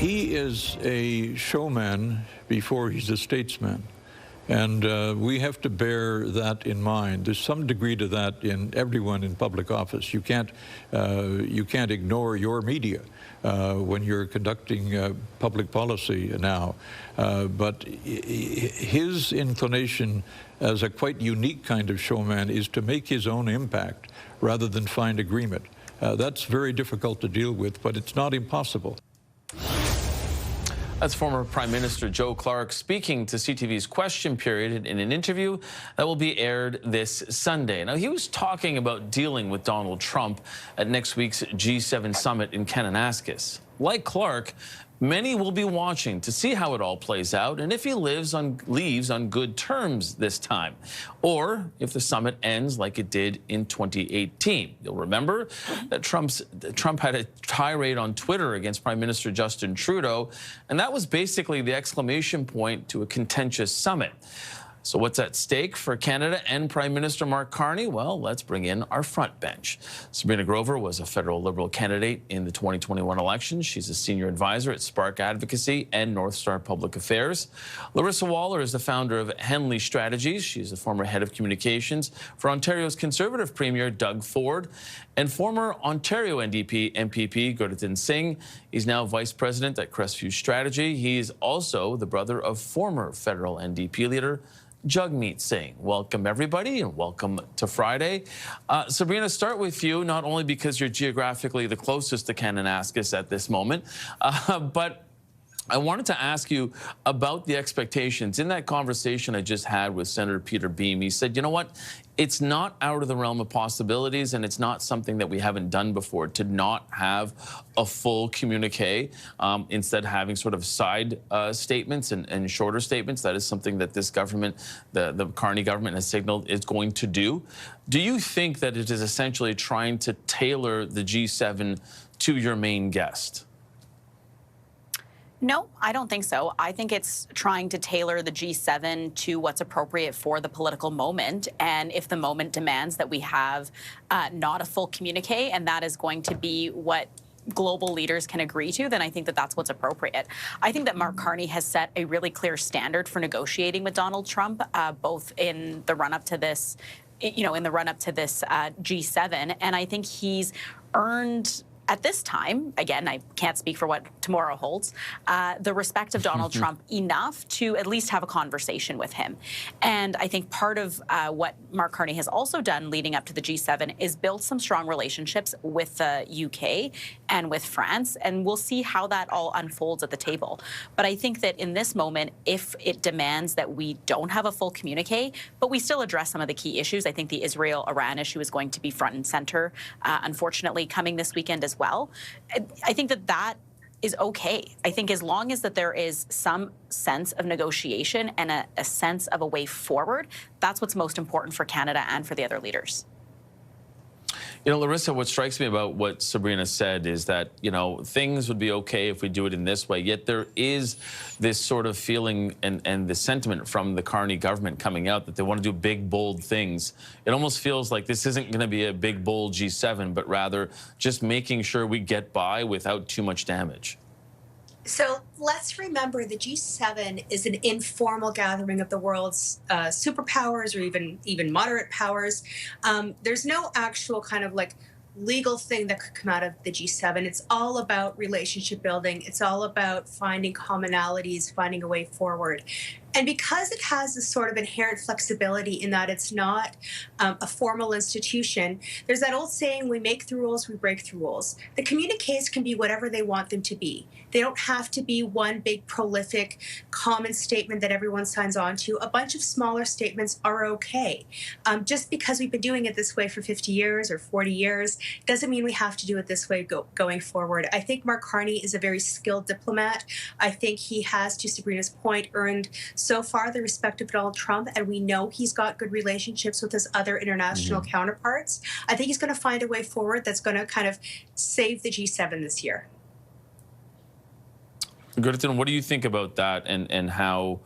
He is a showman before he's a statesman. And we have to bear that in mind. There's some degree to that in everyone in public office. You can't ignore your media when you're conducting public policy now. But his inclination as a quite unique kind of showman is to make his own impact rather than find agreement. That's very difficult to deal with, but it's not impossible. That's former Prime Minister Joe Clark speaking to CTV's Question Period in an interview that will be aired this Sunday. Now, he was talking about dealing with Donald Trump at next week's G7 summit in Kananaskis. Like Clark, many will be watching to see how it all plays out and if he leaves on good terms this time, or if the summit ends like it did in 2018. You'll remember that Trump had a tirade on Twitter against Prime Minister Justin Trudeau, and that was basically the exclamation point to a contentious summit. So what's at stake for Canada and Prime Minister Mark Carney? Well, let's bring in our front bench. Sabrina Grover was a federal Liberal candidate in the 2021 election. She's a senior advisor at Spark Advocacy and North Star Public Affairs. Larissa Waller is the founder of Henley Strategies. She's the former head of communications for Ontario's Conservative Premier Doug Ford, and former Ontario NDP MPP Gurdatin Singh. He's now vice president at Crestview Strategy. He's also the brother of former federal NDP leader Jagmeet Singh. Welcome, everybody, and welcome to Friday. Sabrina, start with you, not only because you're geographically the closest to Kananaskis at this moment, but I wanted to ask you about the expectations. In that conversation I just had with Senator Peter Beam, he said, you know what, it's not out of the realm of possibilities, and it's not something that we haven't done before, to not have a full communique, instead having sort of side statements and shorter statements. That is something that this government, the Carney government, has signaled is going to do. Do you think that it is essentially trying to tailor the G7 to your main guest? No, I don't think so. I think it's trying to tailor the G7 to what's appropriate for the political moment. And if the moment demands that we have not a full communique, and that is going to be what global leaders can agree to, then I think that that's what's appropriate. I think that Mark Carney has set a really clear standard for negotiating with Donald Trump, both in the run-up to this, G7. And I think he's earned, at this time, again, I can't speak for what tomorrow holds, the respect of Donald Trump enough to at least have a conversation with him. And I think part of what Mark Carney has also done leading up to the G7 is build some strong relationships with the UK and with France, and we'll see how that all unfolds at the table. But I think that in this moment, if it demands that we don't have a full communique, but we still address some of the key issues, I think the Israel-Iran issue is going to be front and center, unfortunately, coming this weekend as well. I think that that is okay. I think as long as that there is some sense of negotiation and a sense of a way forward, that's what's most important for Canada and for the other leaders. You know, Larissa, what strikes me about what Sabrina said is that, you know, things would be okay if we do it in this way, yet there is this sort of feeling and the sentiment from the Carney government coming out that they want to do big, bold things. It almost feels like this isn't going to be a big, bold G7, but rather just making sure we get by without too much damage. So let's remember the G7 is an informal gathering of the world's superpowers, or even moderate powers. There's no actual kind of like legal thing that could come out of the G7. It's all about relationship building. It's all about finding commonalities, finding a way forward. And because it has this sort of inherent flexibility in that it's not a formal institution, there's that old saying, we make the rules, we break the rules. The communiques can be whatever they want them to be. They don't have to be one big prolific common statement that everyone signs on to. A bunch of smaller statements are okay. Just because we've been doing it this way for 50 years or 40 years doesn't mean we have to do it this way going forward. I think Mark Carney is a very skilled diplomat. I think he has, to Sabrina's point, earned so far the respect of Donald Trump, and we know he's got good relationships with his other international counterparts. I think he's going to find a way forward that's going to kind of save the G7 this year. Gurdatin, what do you think about that, and how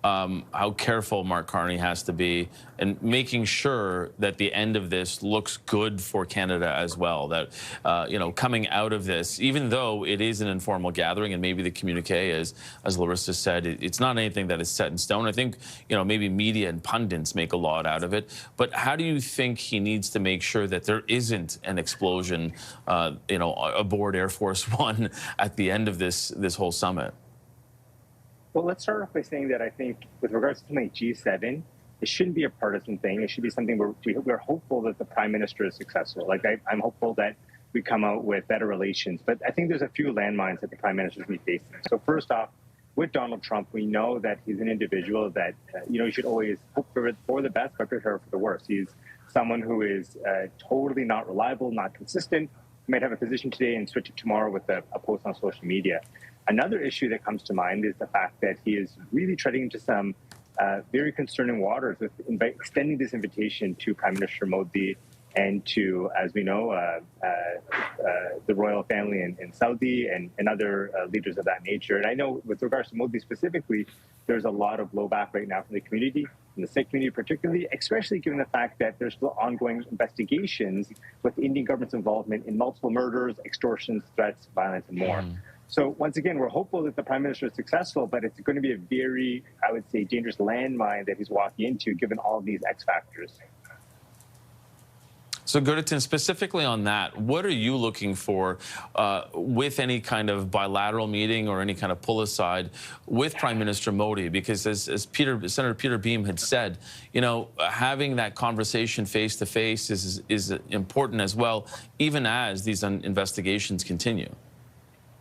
how careful Mark Carney has to be and making sure that the end of this looks good for Canada as well. That, you know, coming out of this, even though it is an informal gathering and maybe the communique, as Larissa said, it's not anything that is set in stone. I think, you know, maybe media and pundits make a lot out of it. But how do you think he needs to make sure that there isn't an explosion, you know, aboard Air Force One at the end of this whole summit? Well, let's start off by saying that I think with regards to something like G7, it shouldn't be a partisan thing. It should be something where we're hopeful that the Prime Minister is successful. Like, I'm hopeful that we come out with better relations. But I think there's a few landmines that the Prime Minister is going to be facing. So first off, with Donald Trump, we know that he's an individual that, you know, you should always hope for the best, but prepare for the worst. He's someone who is totally not reliable, not consistent. He might have a position today and switch it tomorrow with a post on social media. Another issue that comes to mind is the fact that he is really treading into some very concerning waters with extending this invitation to Prime Minister Modi and to, as we know, the royal family in Saudi and other leaders of that nature. And I know with regards to Modi specifically, there's a lot of blowback right now from the community, from the Sikh community particularly, especially given the fact that there's still ongoing investigations with the Indian government's involvement in multiple murders, extortions, threats, violence, and more. So once again, we're hopeful that the Prime Minister is successful, but it's going to be a very, I would say, dangerous landmine that he's walking into, given all of these X factors. So, Gurritin, specifically on that, what are you looking for with any kind of bilateral meeting or any kind of pull aside with Prime Minister Modi? Because as Senator Peter Beam had said, you know, having that conversation face to face is important as well, even as these investigations continue.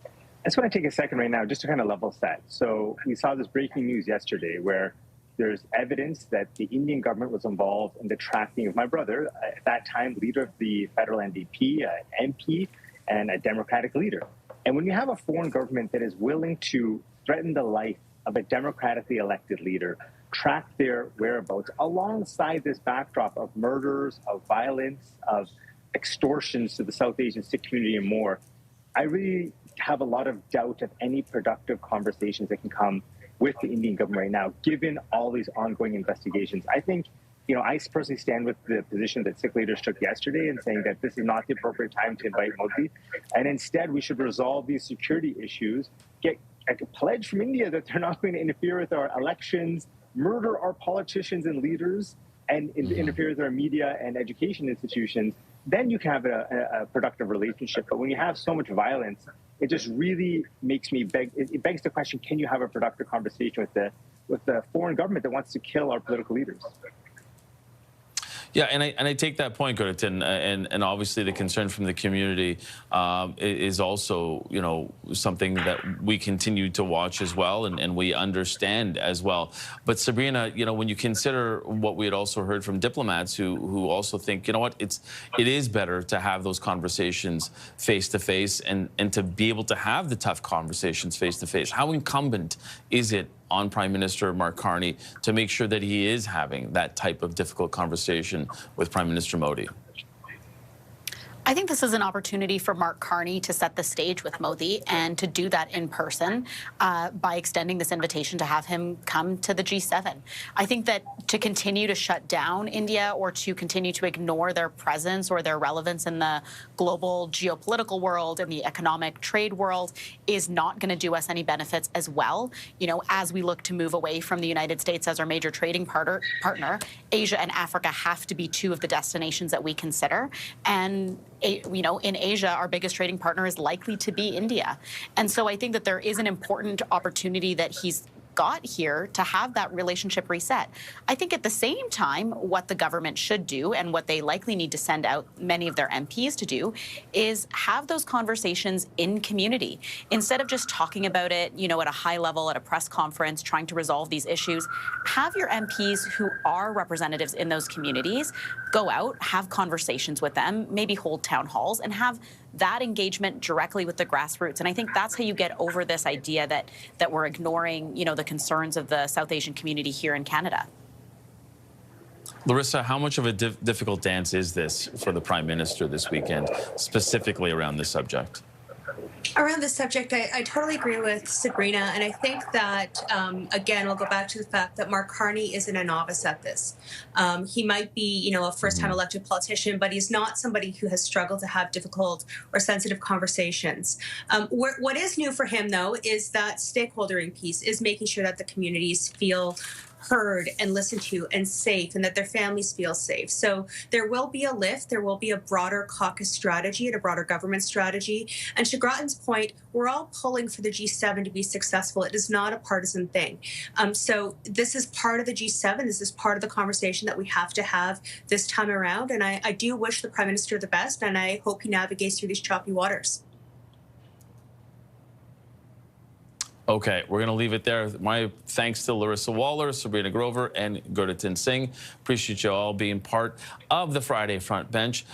I just want to take a second right now just to kind of level set. So we saw this breaking news yesterday where there's evidence that the Indian government was involved in the tracking of my brother, at that time leader of the federal NDP, MP, and a Democratic leader. And when you have a foreign government that is willing to threaten the life of a democratically elected leader, track their whereabouts alongside this backdrop of murders, of violence, of extortions to the South Asian Sikh community and more, I really have a lot of doubt of any productive conversations that can come with the Indian government right now, given all these ongoing investigations. I think, you know, I personally stand with the position that Sikh leaders took yesterday in saying that this is not the appropriate time to invite Modi. And instead, we should resolve these security issues, get a pledge from India that they're not going to interfere with our elections, murder our politicians and leaders, and interfere with our media and education institutions. Then you can have a productive relationship. But when you have so much violence, it just really makes me it begs the question, can you have a productive conversation with the foreign government that wants to kill our political leaders? Yeah, and I take that point, Gurritin, and obviously the concern from the community is also, you know, something that we continue to watch as well, and we understand as well. But Sabrina, you know, when you consider what we had also heard from diplomats who also think, you know what, it is better to have those conversations face to face and to be able to have the tough conversations face to face. How incumbent is it on Prime Minister Mark Carney to make sure that he is having that type of difficult conversation with Prime Minister Modi? I think this is an opportunity for Mark Carney to set the stage with Modi and to do that in person by extending this invitation to have him come to the G7. I think that to continue to shut down India or to continue to ignore their presence or their relevance in the global geopolitical world and the economic trade world is not going to do us any benefits as well. You know, as we look to move away from the United States as our major trading partner, Asia and Africa have to be two of the destinations that we consider. And you know, in Asia, our biggest trading partner is likely to be India. And so I think that there is an important opportunity that he's got here to have that relationship reset. I think at the same time, what the government should do and what they likely need to send out many of their MPs to do is have those conversations in community. Instead of just talking about it, you know, at a high level at a press conference, trying to resolve these issues, have your MPs who are representatives in those communities go out, have conversations with them, maybe hold town halls and have that engagement directly with the grassroots. And I think that's how you get over this idea that we're ignoring, you know, the concerns of the South Asian community here in Canada. Larissa, how much of a difficult dance is this for the Prime Minister this weekend, specifically around this subject? Around this subject, I totally agree with Sabrina, and I think that again, I'll go back to the fact that Mark Carney isn't a novice at this. He might be, a first-time elected politician, but he's not somebody who has struggled to have difficult or sensitive conversations. What is new for him, though, is that stakeholdering piece, is making sure that the communities feel heard and listened to and safe, and that their families feel safe. So there will be a lift, there will be a broader caucus strategy and a broader government strategy. And to Grattan's point, we're all pulling for the G7 to be successful. It is not a partisan thing. So this is part of the G7. This is part of the conversation that we have to have this time around. And I do wish the Prime Minister the best, and I hope he navigates through these choppy waters. Okay, we're going to leave it there. My thanks to Larissa Waller, Sabrina Grover, and Gurdatin Singh. Appreciate you all being part of the Friday Front Bench.